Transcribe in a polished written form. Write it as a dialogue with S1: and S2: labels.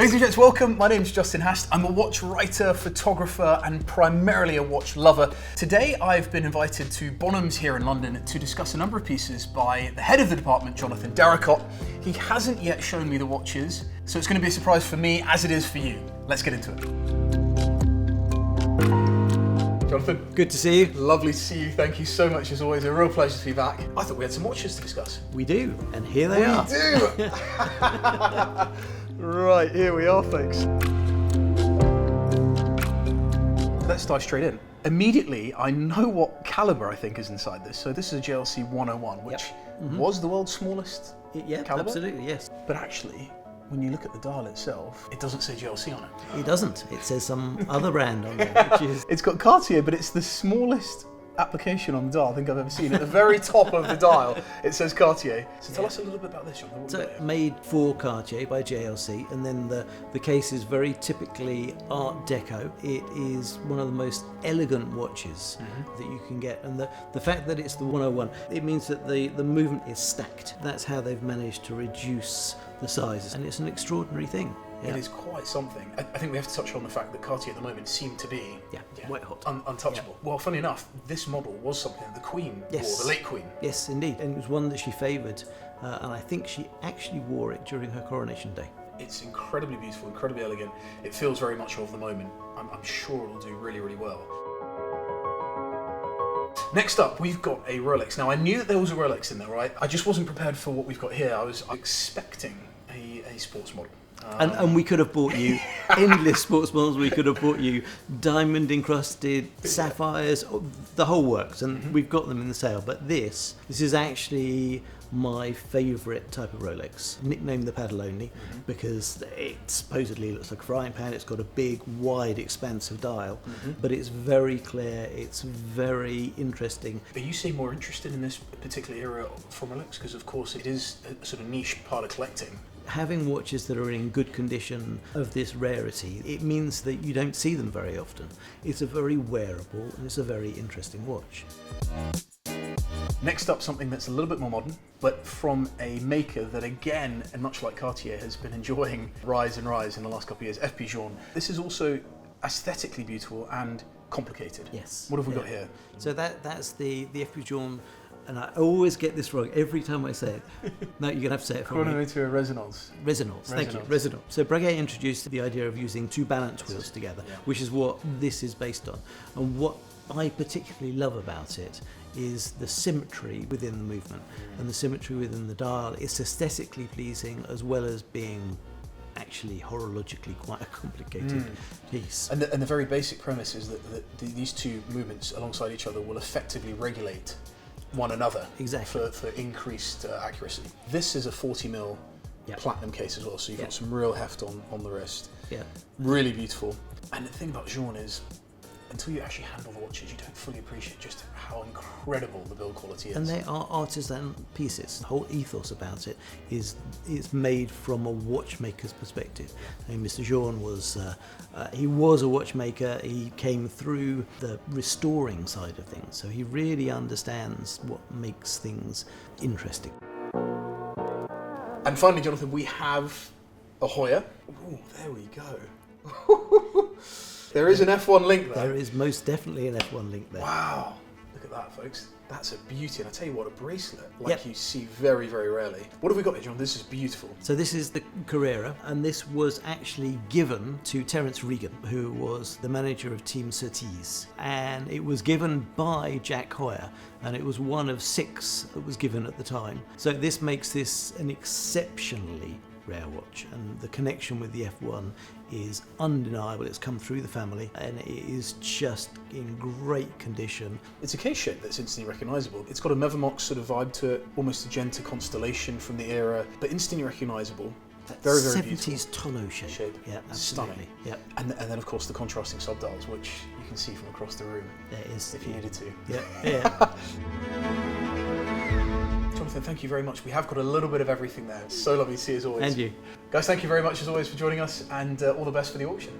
S1: Ladies and gents, welcome. My name's Justin Hast. I'm a watch writer, photographer, and primarily a watch lover. Today, I've been invited to Bonhams here in London to discuss a number of pieces by the head of the department, Jonathan Darracott. He hasn't yet shown me the watches, so it's going to be a surprise for me, as it is for you. Let's get into it. Jonathan.
S2: Good to see you.
S1: Lovely to see you. Thank you so much, as always. A real pleasure to be back. I thought we had some watches to discuss.
S2: We do, and here they are.
S1: We do! Right, here we are, folks. Let's dive straight in. Immediately, I know what caliber I think is inside this. So this is a JLC 101, which was the world's smallest caliber.
S2: Absolutely, yes.
S1: But actually, when you look at the dial itself, it doesn't say JLC on it.
S2: It doesn't. It says some other brand on there, which is...
S1: It's got Cartier, but it's the smallest application on the dial I think I've ever seen. At the very top of the dial, it says Cartier. So tell us a little bit about this, John.
S2: So made for Cartier by JLC, and then the case is very typically Art Deco. It is one of the most elegant watches that you can get, and the fact that it's the 101, it means that the movement is stacked. That's how they've managed to reduce the sizes, and it's an extraordinary thing. Yeah.
S1: It is quite something. I think we have to touch on the fact that Cartier at the moment seem to be
S2: white hot,
S1: untouchable. Yeah. Well, funny enough, this model was something that the Queen wore, the late Queen.
S2: Yes, indeed. And it was one that she favoured, and I think she actually wore it during her coronation day.
S1: It's incredibly beautiful, incredibly elegant. It feels very much of the moment. I'm sure it'll do really, really well. Next up, we've got a Rolex. Now, I knew that there was a Rolex in there, right? I just wasn't prepared for what we've got here. I was expecting a sports model.
S2: And we could have bought you endless sports models. We could have bought you diamond encrusted sapphires, the whole works, and we've got them in the sale. But this is actually my favourite type of Rolex, nicknamed the Padaloni, because it supposedly looks like a frying pan. It's got a big, wide, expansive dial, but it's very clear. It's very interesting.
S1: Are you seeing more interested in this particular era from Rolex? Because of course it is a sort of niche part of collecting.
S2: Having watches that are in good condition of this rarity, it means that you don't see them very often. It's a very wearable and it's a very interesting watch.
S1: Next up, something that's a little bit more modern, but from a maker that again, and much like Cartier, has been enjoying rise in the last couple of years, F. Journe. This is also aesthetically beautiful and complicated.
S2: Yes.
S1: What have we got here?
S2: So that's the F. Journe. And I always get this wrong every time I say it. No, you're going to have to say it for me.
S1: Chronometer Resonance.
S2: Resonance, thank you, Resonance. So Breguet introduced the idea of using two balance wheels together, which is what this is based on. And what I particularly love about it is the symmetry within the movement and the symmetry within the dial. It's aesthetically pleasing as well as being actually horologically quite a complicated piece.
S1: And the very basic premise is that these two movements alongside each other will effectively regulate one another for increased accuracy. This is a 40mm platinum case as well, so you've got some real heft on the wrist. Yeah. Really beautiful. And the thing about Journe is, until you actually handle the watches, you don't fully appreciate just how incredible the build quality is.
S2: And they are artisan pieces. The whole ethos about it is made from a watchmaker's perspective. I mean, Mr. Journe was a watchmaker. He came through the restoring side of things, so he really understands what makes things interesting.
S1: And finally, Jonathan, we have a Hoya. Oh, there we go. There is an F1 link there.
S2: There is most definitely an F1 link there.
S1: Wow. Look at that, folks. That's a beauty. And I tell you what, a bracelet like you see very, very rarely. What have we got here, John? This is beautiful.
S2: So this is the Carrera, and this was actually given to Terence Regan, who was the manager of Team Surtees. And it was given by Jack Hoyer, and it was one of 6 that was given at the time. So this makes this an exceptionally rare watch, and the connection with the F1 is undeniable. It's come through the family and it is just in great condition.
S1: It's a case shape that's instantly recognisable. It's got a Mevermox sort of vibe to it, almost a Genta Constellation from the era, but instantly recognisable. Very, very
S2: 70s
S1: beautiful.
S2: tonneau shape. Yeah, absolutely.
S1: Stunning.
S2: Yeah.
S1: And then of course the contrasting subdials, which you can see from across the room.
S2: There is.
S1: If you needed to.
S2: Yeah.
S1: Jonathan, thank you very much. We have got a little bit of everything there. So lovely to see you as always.
S2: And you.
S1: Guys, thank you very much as always for joining us, and all the best for the auction.